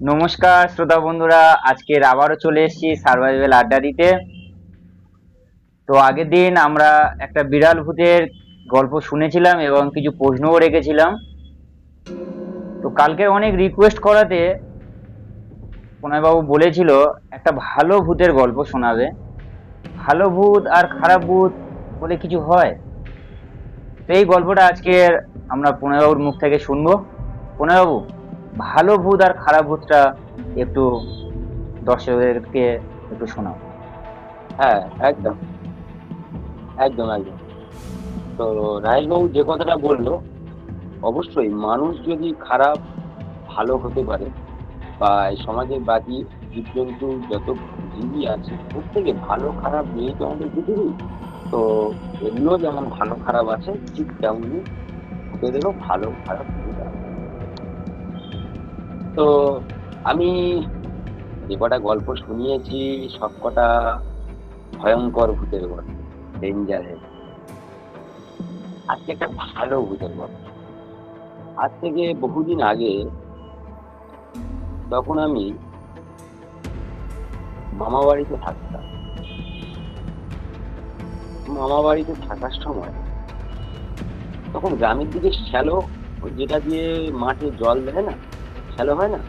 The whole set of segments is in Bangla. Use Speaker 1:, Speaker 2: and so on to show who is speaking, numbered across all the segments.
Speaker 1: নমস্কার শ্রোতা বন্ধুরা, আজকের আবারও চলে এসেছি সার্ভাইভাল আড্ডা দিতে। তো আগের দিন আমরা একটা বিড়াল ভূতের গল্প শুনেছিলাম এবং কিছু প্রশ্নও রেখেছিলাম। তো কালকে অনেক রিকোয়েস্ট করাতে প্রণয়বাবু বলেছিল একটা ভালো ভূতের গল্প শোনাবে। ভালো ভূত আর খারাপ ভূত বলে কিছু হয়? তো এই গল্পটা আজকের আমরা প্রণয়বাবুর মুখ থেকে শুনবো। প্রণয়বাবু, ভালো ভূত আর খারাপ ভূতটা একটু দর্শকদেরকে একটু শোনাও।
Speaker 2: হ্যাঁ, একদম, একদম, একদম। তো রাজবাবু যে কথাটা বললো, অবশ্যই মানুষ যদি খারাপ ভালো হতে পারে, বা এই সমাজের বাকি জীবজন্তু যত জীবই আছে প্রত্যেকে ভালো খারাপ নিয়েই তো আমাদের পৃথিবী। তো এগুলো যেমন ভালো খারাপ আছে, ঠিক তেমনি ভূতেদেরও ভালো খারাপ দিক আছে। তো আমি যে কটা গল্প শুনিয়েছি সব কটা ভয়ঙ্কর ভূতের গল্প, ডেঞ্জারের। আজকে একটা ভালো ভূতের গল্প। আজ থেকে বহুদিন আগে, তখন আমি মামা বাড়িতে থাকতাম। মামা বাড়িতে থাকার সময় তখন গ্রামের দিকে শ্যালো, ওই যেটা দিয়ে মাঠে জল দেয় না, শ্যালো হয় না,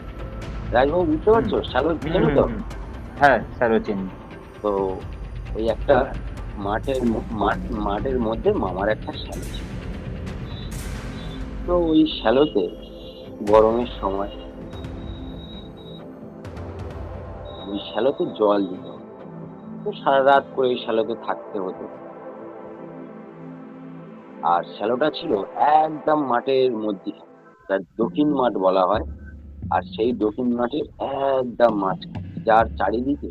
Speaker 2: রাজবাবু বুঝতে
Speaker 1: হুম
Speaker 2: পারছো, শ্যালো
Speaker 1: হুম
Speaker 2: চেনো
Speaker 1: হুম
Speaker 2: তো?
Speaker 1: হুম। হ্যাঁ স্যার, চিনি।
Speaker 2: তো ওই একটা মাঠের মধ্যে মামার একটা শ্যালো ছিল। তো ওই শ্যালোতে গরমের সময় ওই শ্যালোতে জল দিত। তো সারা রাত করে ওই শ্যালোতে থাকতে হতো। আর শ্যালোটা ছিল একদম মাঠের মধ্যিখানে, তার দক্ষিণ মাঠ বলা হয়। আর সেই দক্ষিণ মাঠের একদম মাঝখানে, যার চারিদিকে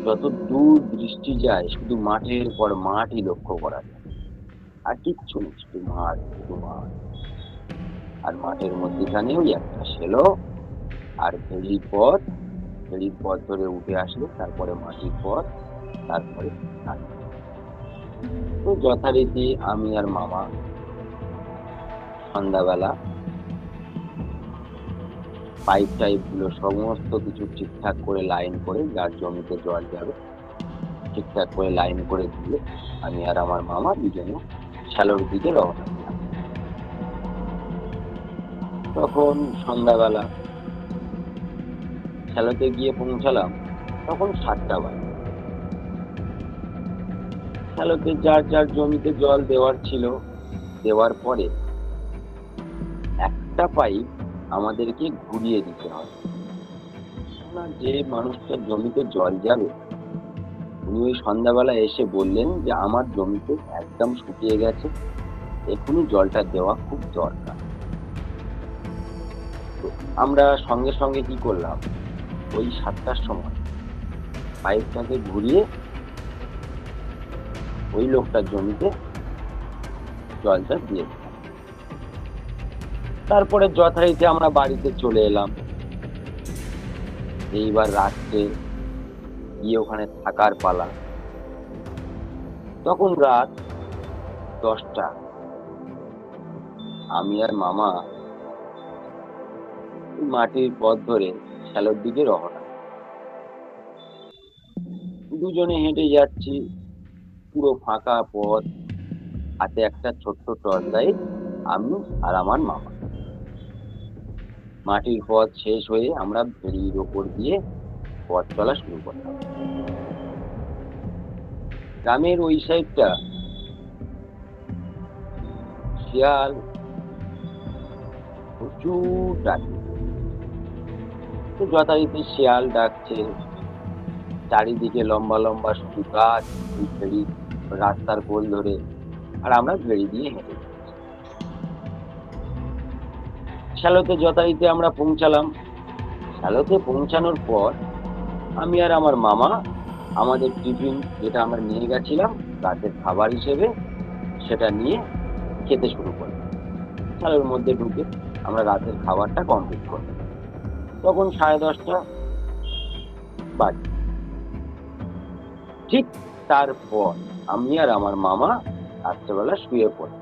Speaker 2: যত দূর দৃষ্টি যায় শুধু মাঠের পর মাঠই লক্ষ্য করা যায়। আর কিচ্ছু নেই, শুধু মাঠ, শুধু মাঠ। আর মাঠের মধ্যিখানে ওই একটা শ্যালো, আর ভেড়ির পথ ধরে উঠে আসলে তারপরে মাটির পথ, তারপরে মাঠ। তো যথারীতি আমি আর মামা সন্ধ্যাবেলা পাইপ টাইপ গুলো সমস্ত কিছু ঠিকঠাক করে লাইন করে, যার জমিতে জল যাবে ঠিকঠাক করে লাইন করে দিয়ে আমি আর আমার মামা দুজনে শ্যালোর দিকে রওনা দিলাম। তখন সন্ধ্যাবেলা শ্যালোতে গিয়ে পৌঁছালাম, তখন 7টা বাজে। শ্যালোতে যার যার জমিতে জল দেওয়ার ছিল, দেওয়ার পরে একটা পাইপ আমাদেরকে ঘুরিয়ে দিতে হয়। না, যে মানুষটার জমিতে জল যাবে উনি ওই সন্ধ্যাবেলা এসে বললেন যে আমার জমিতে একদম শুকিয়ে গেছে, এখনই জলটা দেওয়া খুব দরকার। তো আমরা সঙ্গে সঙ্গে কি করলাম, ওই 7টার সময় পাইপটাকে ঘুরিয়ে ওই লোকটার জমিতে জলটা দিয়ে দিলাম। তারপরে যথারীতি আমরা বাড়িতে চলে এলাম। এইবার রাত্রে গিয়ে ওখানে থাকার পালা। তখন রাত 10টা। আমি আর মামা মাটির পথ ধরে শ্যালোর দিকে রওনা। দুজনে হেঁটে যাচ্ছি, পুরো ফাঁকা পথ, হাতে একটা ছোট্ট টর্চ লাইট। আমি আর আমার মামা। মাটির পথ শেষ হয়ে আমরা ভেড়ির ওপর দিয়ে পথ চলা শুরু করলাম। গ্রামের ওই সাইডটা শিয়াল প্রচুর ডাকে। তো যথারীতি শিয়াল ডাকছে, চারিদিকে লম্বা লম্বা শুধু গাছ, ওই ভেড়ি রাস্তার কোল ধরে, আর আমরা ভেড়ি দিয়ে হেঁটে যাচ্ছি। শ্যালোতে যথারীতি আমরা পৌঁছালাম। শ্যালোতে পৌঁছানোর পর আমি আর আমার মামা আমাদের টিফিন, যেটা আমরা নিয়ে গেছিলাম রাতের খাবার হিসেবে, সেটা নিয়ে খেতে শুরু করলাম। শ্যালোর মধ্যে ঢুকে আমরা রাতের খাবারটা কমপ্লিট করলাম। তখন 10:30 বাজে। ঠিক তারপর আমি আর আমার মামা রাত্রেবেলা শুয়ে পড়ি।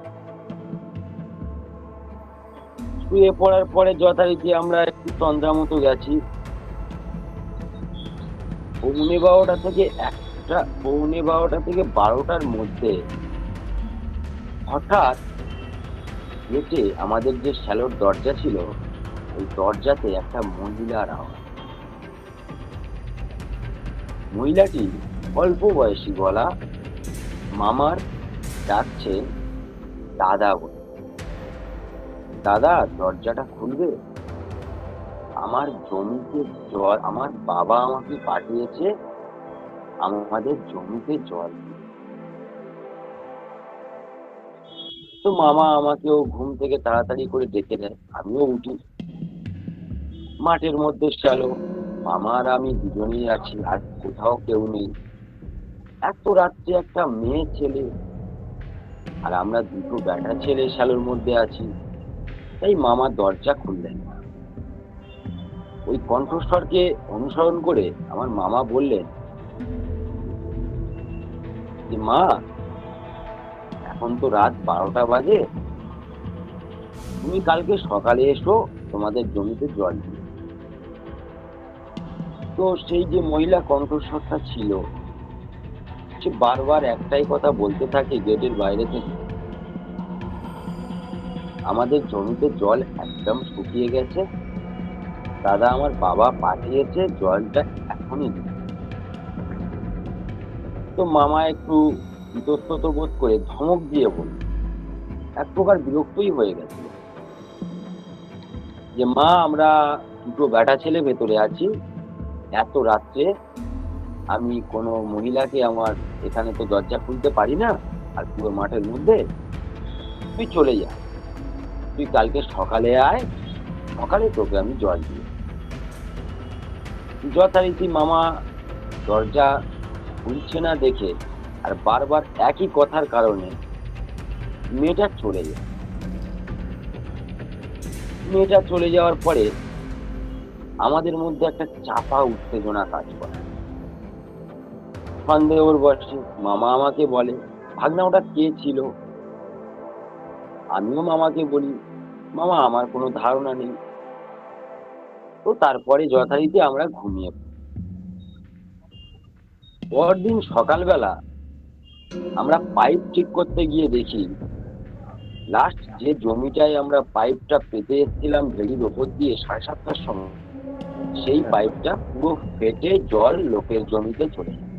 Speaker 2: শুয়ে পড়ার পরে যথারীতি আমরা একটু তন্দ্রা মতো গেছি, পৌনে 12টা থেকে 12টার মধ্যে হঠাৎ গেটে আমাদের যে শ্যালোর দরজা ছিল, ওই দরজাতে একটা মহিলার আওয়াজ। মহিলাটি অল্প বয়সী, গলা মামার ডাকছে দাদা বলে। দাদা, দরজাটা খুলবে? আমার জমিতে জল, আমার বাবা আমাকে পাঠিয়েছে আমাদের জমিতে জল দিতে। তো মামা আমাকেও ঘুম থেকে তাড়াতাড়ি করে ডেকে দেয়, আমিও উঠি। মাঠের মধ্যে শ্যালো, মামা আর আমি দুজনেই আছি, আর কোথাও কেউ নেই। এত রাত্রে একটা মেয়ে ছেলে আর আমরা দুটো ব্যাটা ছেলে শ্যালোর মধ্যে আছি, তাই মামা দরজা খুললেন না। ওই কণ্ঠস্বরকে অনুসরণ করে আমার মামা বললেন যে, মা, এখন তো রাত 12টা বাজে, তুমি কালকে সকালে এসো তোমাদের জমিতে জল দিয়ে। তো সেই যে মহিলা কণ্ঠস্বরটা ছিল, সে বারবার একটাই কথা বলতে থাকে গেটের বাইরে থেকে, আমাদের জমিতে জল একদম শুকিয়ে গেছে, দাদা আমার বাবা পাঠিয়েছে জলটা এখনই দিতে। তো মামা একটু ইতস্তত বোধ করে ধমক দিয়ে বলল, এক প্রকার বিরক্তই হয়ে গেছিল, যে মা, আমরা দুটো ব্যাটা ছেলে ভেতরে আছি, এত রাত্রে আমি কোনো মহিলাকে আমার এখানে তো দরজা খুলতে পারি না, আর পুরো মাঠের মধ্যে, তুই চলে যা, তুই কালকে সকালে আয়, সকালে তোকে আমি জল দিই। যথারীতি মামা দরজা খুলছে না দেখে আর বারবার একই কথার কারণে মেয়েটা চলে যায়। মেয়েটা চলে যাওয়ার পরে আমাদের মধ্যে একটা চাপা উত্তেজনা কাজ করে। সন্দেহর বশে মামা আমাকে বলে, ভাগনা, ওটা কে ছিল? আমিও মামাকে বলি, মামা, আমার কোনো ধারণা নেই। তো তারপরে যথারীতি আমরা ঘুমিয়ে পড়ি। পরদিন সকালবেলা আমরা পাইপ ঠিক করতে গিয়ে দেখি, লাস্ট যে জমিটায় আমরা পাইপটা পেতে এসেছিলাম ভেড়ির ওপর দিয়ে 7:30টার সময়, সেই পাইপটা পুরো ফেটে জল লোকের জমিতে চলে যায়।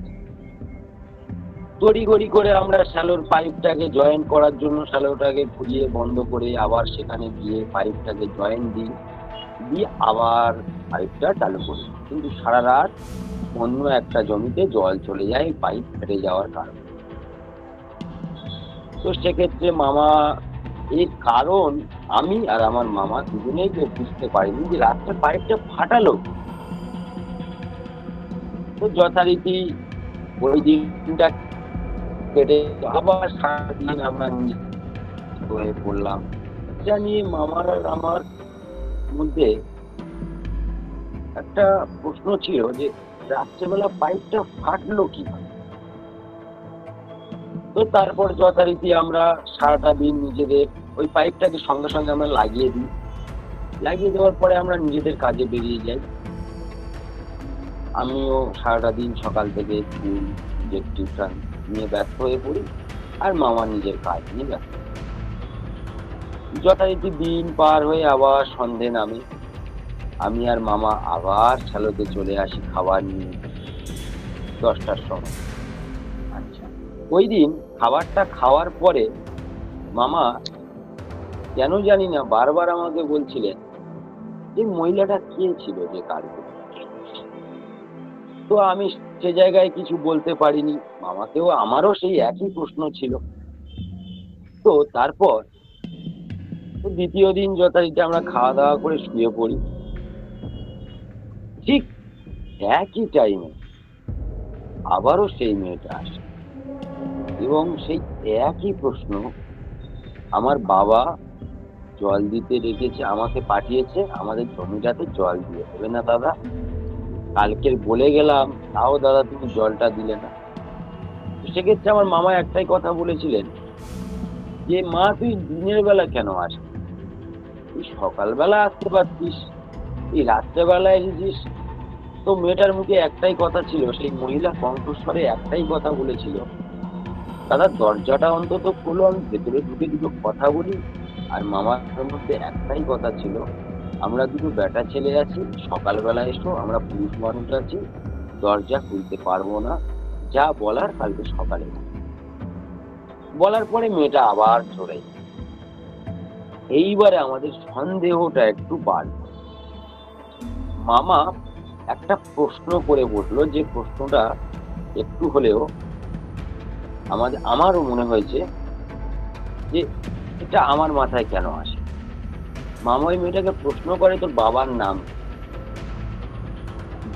Speaker 2: তড়িঘড়ি করে আমরা শ্যালোর পাইপটাকে জয়েন করার জন্য শ্যালোটাকে ঘুরিয়ে বন্ধ করে আবার সেখানে গিয়ে পাইপটাকে জয়েন দিয়ে আবার পাইপটা চালু করি, কিন্তু সারা রাত অন্য একটা জমিতে জল চলে যায় পাইপ ফেটে যাওয়ার কারণে। তো সেক্ষেত্রে মামা, এর কারণ আমি আর আমার মামা দুজনেই কেউ বুঝতে পারিনি যে রাত্রে পাইপটা ফাটালো। তো যথারীতি ওই দিনটা কেটে আবার সারাদিন আমরা হয়ে পড়লাম। এটা নিয়ে মামার আর আমার মধ্যে একটা প্রশ্ন ছিল যে রাত্রেবেলা পাইপটা ফাটলো কিভাবে। তো তারপর যথারীতি আমরা সারাটা দিন নিজেদের ওই পাইপটাকে সঙ্গে সঙ্গে আমরা লাগিয়ে দিই। লাগিয়ে দেওয়ার পরে আমরা নিজেদের কাজে বেরিয়ে যাই। আমিও সারাটা দিন সকাল থেকে স্কুল, নিজের টিউশন নিয়ে ব্যস্ত হয়ে পড়ি, আর মামা নিজের কাজ নিয়ে ব্যস্ত। যথারীতি দিন পার হয়ে আবার সন্ধে নামে, আমি আর মামা আবার শ্যালোতে চলে আসি খাবার নিয়ে 10টার সময়। আচ্ছা, ওই দিন খাবারটা খাওয়ার পরে মামা কেন জানি না বারবার আমাকে বলছিলেন যে মহিলাটা কে ছিল যে কালকে। তো আমি সে জায়গায় কিছু বলতে পারিনি। মামাকেও আমারও সেই একই প্রশ্ন ছিল। তো তারপর দ্বিতীয় দিন যথারীতি আমরা খাওয়া দাওয়া করে শুয়ে পড়ি। ঠিক একই টাইমে আবারও সেই মেয়েটা আসে এবং সেই একই প্রশ্ন, আমার বাবা জল দিতে রেখেছে, আমাকে পাঠিয়েছে আমাদের জমিটাতে জল দিয়ে দেবে না দাদা, কালকের বলে গেলাম, তাও দাদা তুমি জলটা দিলে না। সেক্ষেত্রে আমার মামা একটাই কথা বলেছিলেন যে, মা, তুই দিনের বেলা কেন আসিস? তুই সকালবেলা আসতে পারতিস, এই রাত্রেবেলা এসেছিস। তো মেয়েটার মুখে একটাই কথা ছিল, সেই মহিলা কণ্ঠস্বরে একটাই কথা বলেছিল, দাদা দরজাটা অন্তত খোলো, আমি ভেতরে ঢুকে দুটো কথা বলি। আর মামার মধ্যে একটাই কথা ছিল, আমরা দুটো বেটা ছেলে আছি, সকালবেলা এসো, আমরা পুরুষ মানুষ আছি, দরজা খুলতে পারবো না, যা বলার কালকে সকালে বলো। বলার পরে মেয়েটা আবার চলে যায়। এইবারে আমাদের সন্দেহটা একটু বাড়লো। মামা একটা প্রশ্ন করে বসলো, যে প্রশ্নটা একটু হলেও আমারও মনে হয়েছে যে এটা আমার মাথায় কেন আসে। মামা ওই মেয়েটাকে প্রশ্ন করে, তোর বাবার নাম?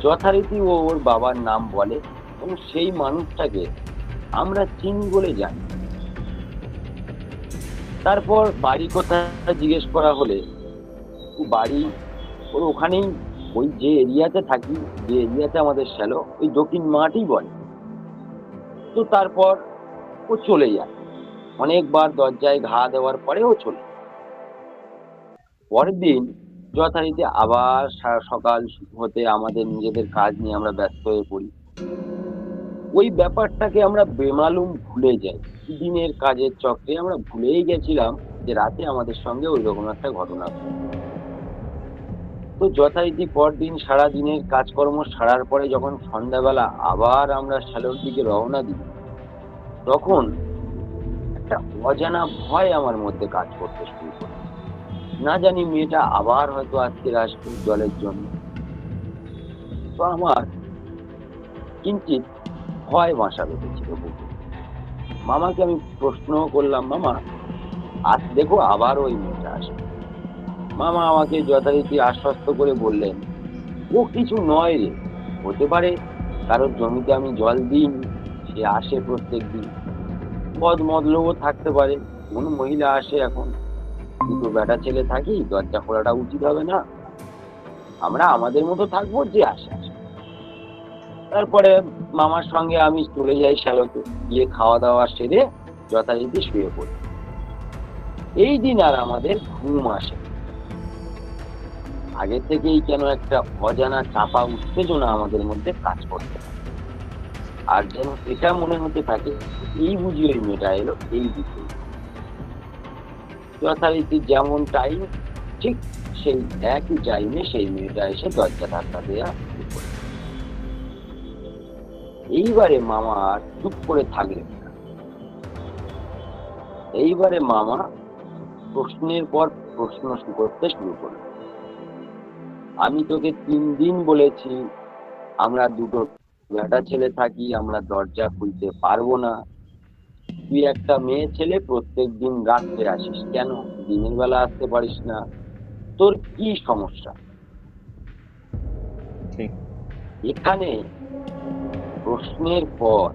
Speaker 2: যথারীতি ও ওর বাবার নাম বলে, এবং সেই মানুষটাকে আমরা চিনি বলে জানি। তারপর বাড়ি কোথায় জিজ্ঞেস করা হলে, ও বাড়ি ওর ওখানেই, ওই যে এরিয়াতে থাকি, যে এরিয়াতে আমাদের শ্যালো, ওই দক্ষিণ মাঠই বলে। তো তারপর ও চলে যায়। অনেকবার দরজায় ঘা দেওয়ার পরে ও চলে যায়। পরের দিন যথারীতি আবার সকাল হতে আমাদের নিজেদের কাজ নিয়ে আমরা ব্যস্ত হয়ে পড়ি। ওই ব্যাপারটাকে আমরা বেমালুম ভুলে যাই। দিনের কাজের চক্রে আমরা ভুলেই গেছিলাম যে রাতে আমাদের সঙ্গে ওই রকম একটা ঘটনা ঘটে। তো যথারীতি পরদিন সারা দিনের কাজকর্ম সারার পরে যখন সন্ধ্যাবেলা আবার আমরা শ্যালোর দিকে রওনা দিই, তখন একটা অজানা ভয় আমার মধ্যে কাজ করতে শুরু করে। না জানি মেয়েটা আবার হয়তো আজকে আসবে জলের জন্য। তো আমার কিঞ্চিত ভয় বাসা বেঁধেছিল বুকে। মামাকে আমি প্রশ্ন করলাম, মামা আজ দেখো আবার ওই মেয়েটা আসবে। মামা আমাকে যথারীতি আশ্বস্ত করে বললেন, ও কিছু নয় রে, হতে পারে কারোর জমিতে আমি জল দিইনি, সে আসে প্রত্যেক দিন, বদ মতলবও থাকতে পারে। কোন মহিলা আসে, এখন দুটো বেটা ছেলে থাকি, দরজা খোলাটা উচিত হবে না? আমরা আমাদের মতো থাকবো, যে আসে আসে। তারপরে মামার সঙ্গে আমি চলে যাই শ্যালোতে, গিয়ে খাওয়া দাওয়া সেরে যথারীতি শুয়ে পড়ি। এই দিন আর আমাদের ঘুম আসে। আগে থেকেই কেন একটা অজানা চাপা উত্তেজনা আমাদের মধ্যে কাজ করতে থাকে। আর যেন এটা মনে হতে থাকে, এই বুঝি ওই মেয়েটা এলো এই দিকে। যথারীতি যেমন টাইম, ঠিক সেই একই টাইমে সেই মেয়েটা এসে দরজা ধাক্কা দেয়া শুরু করে। এইবারে মামা আর চুপ করে থাকলেন না। এইবারে মামা প্রশ্নের পর প্রশ্ন করতে শুরু করলেন। আমি তোকে 3 দিন বলেছি আমরা দুটো বেটা ছেলে থাকি, আমরা দরজা খুলতে পারবো না। তুই একটা মেয়ে ছেলে, প্রত্যেক দিন রাত্রে আসিস, কেন দিনের বেলা আসতে পারিস না? তোর কি সমস্যা?
Speaker 1: ঠিক।
Speaker 2: এখানে প্রশ্নের পর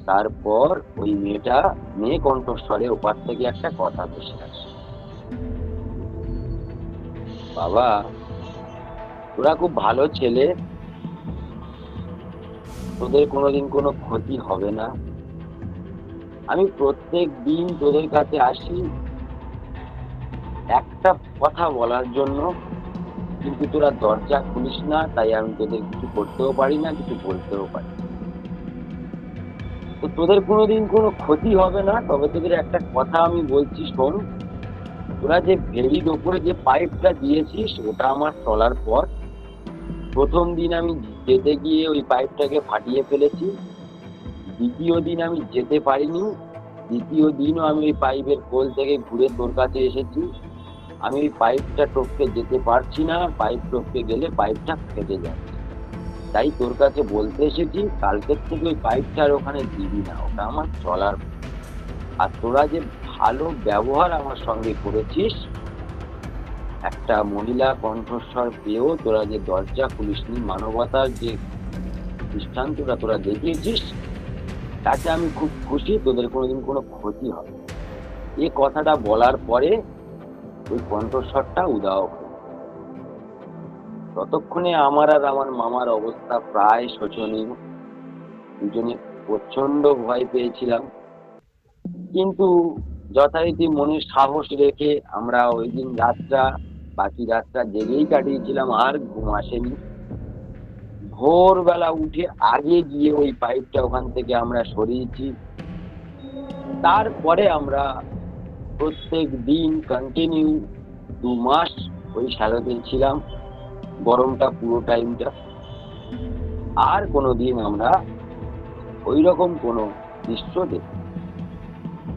Speaker 2: তারপর ওই মেয়ে কণ্ঠস্বরে ওপার থেকে একটা কথা ভেসে আসে, বাবা তোরা খুব ভালো ছেলে, তোদের কোনোদিন কোনো ক্ষতি হবে না। আমি প্রত্যেক দিন তোদের কাছে আসি একটা কথা বলার জন্য, কিন্তু তোরা দরজা খুলিস না, তাই আমি তোদের কিছু করতেও পারি না, কিছু বলতেও পারি না। তো তোদের কোনোদিন কোনো ক্ষতি হবে না, তবে তোদের একটা কথা আমি বলছি শোন, তোরা যে ভেড়ির ওপরে যে পাইপটা দিয়েছিস, ওটা আমার চলার পর প্রথম দিন আমি যেতে গিয়ে ওই পাইপটাকে ফাটিয়ে ফেলেছি। দ্বিতীয় দিন আমি যেতে পারিনি, দ্বিতীয় দিনও আমি ওই পাইপের কোল থেকে ঘুরে তোর কাছে এসেছি। আমি ওই পাইপটা টপকে যেতে পারছি না, পাইপ টপকে গেলে পাইপটা ফেটে যাচ্ছে, তাই তোর কাছে বলতে এসেছি কালকের থেকে ওই পাইপটা আর ওখানে দিবি না, ওটা আমার চলার। আর তোরা যে ভালো ব্যবহার আমার সঙ্গে করেছিস, একটা মহিলা কণ্ঠস্বর পেয়েও তোরা যে দরজা খুলিসনি, মানবতার যে দৃষ্টান্তটা তোরা দেখিয়েছিস, তাতে আমি খুব খুশি, তোদের কোনোদিন কোনো ক্ষতি হবে। এই কথাটা বলার পরে ওই কণ্ঠস্বরটা উধাও হলো। ততক্ষণে আমার আর আমার মামার অবস্থা প্রায় শোচনীয়। দুজনে প্রচন্ড ভয় পেয়েছিলাম, কিন্তু যথারীতি মনে সাহস রেখে আমরা ওই দিন রাতটা বাকি রাতটা জেগেই কাটিয়েছিলাম, আর ঘুম আসেনি। ভোরবেলা উঠে আগে গিয়ে ওই পাইপটা ওখান থেকে আমরা সরিয়েছি। তারপরে আমরা প্রত্যেক দিন কন্টিনিউ 2 মাস ওই শ্যালোতে ছিলাম, গরমটা পুরো টাইমটা। আর কোনোদিন আমরা ওই রকম কোনো দৃশ্য দেখি।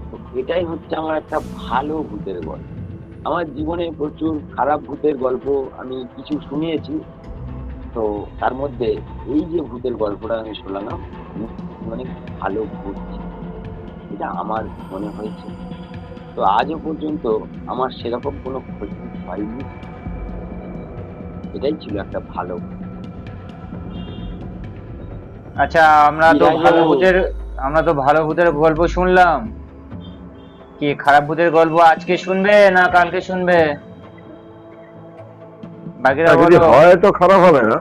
Speaker 2: তো এটাই হচ্ছে আমার একটা ভালো ভূতের গল্প। আমার জীবনে প্রচুর খারাপ ভূতের গল্প আমি কিছু শুনিয়েছি, তো তার মধ্যে এই যে ভূতের গল্পটা আমি শোনালাম, অনেক ভালো ভূত ছিল, এটা আমার মনে হয়েছে। তো আজও পর্যন্ত আমার সেরকম কোনো ক্ষতি হয়নি। এটাই ছিল একটা ভালো ভূত।
Speaker 1: আচ্ছা,
Speaker 2: বিরাজ বাবু,
Speaker 1: আমরা তো ভালো ভূতের গল্প শুনলাম, কি খারাপ ভূতের গল্প আজকে শুনবে না কালকে শুনবে? বাকিরা
Speaker 3: হ্যাঁ, যদি
Speaker 1: বলো।
Speaker 3: হয় তো খারাপ হবে না।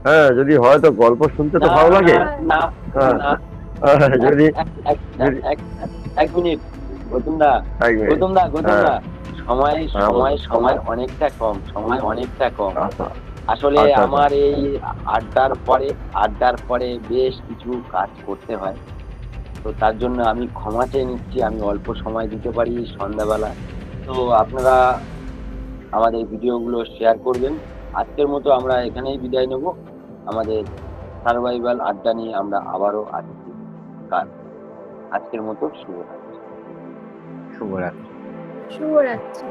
Speaker 3: হ্যাঁ, যদি হয় তো গল্প শুনতে তো
Speaker 2: না
Speaker 3: ভালো লাগে।
Speaker 2: না
Speaker 3: হ্যাঁ,
Speaker 2: না,
Speaker 3: যদি
Speaker 2: এক
Speaker 3: যদি
Speaker 2: এক এক মিনিট, গৌতমদা,
Speaker 3: এক মিনিট।
Speaker 2: গৌতমদা,
Speaker 3: হ্যাঁ,
Speaker 2: গৌতমদা, সময়
Speaker 3: হ্যাঁ,
Speaker 2: সময়
Speaker 3: বলুন।
Speaker 2: সময় অনেকটা কম, সময় অনেকটা কম।
Speaker 3: আচ্ছা,
Speaker 2: আসলে
Speaker 3: আচ্ছা, আচ্ছা।
Speaker 2: আমার এই আড্ডার পরে বেশ কিছু কাজ করতে হয়। তো তার জন্য আমি ক্ষমা চেয়ে নিচ্ছি, আমি অল্প সময় দিতে পারি সন্ধ্যাবেলা। তো আপনারা আমাদের ভিডিওগুলো শেয়ার করবেন। আজকের মতো আমরা এখানেই বিদায় নেব। আমাদের সার্ভাইভাল আড্ডা নিয়ে আমরা আবারও আসছি কাল। আজকের মতো শুভরাত্রি।
Speaker 1: শুভরাত্রি।
Speaker 4: শুভরাত্রি।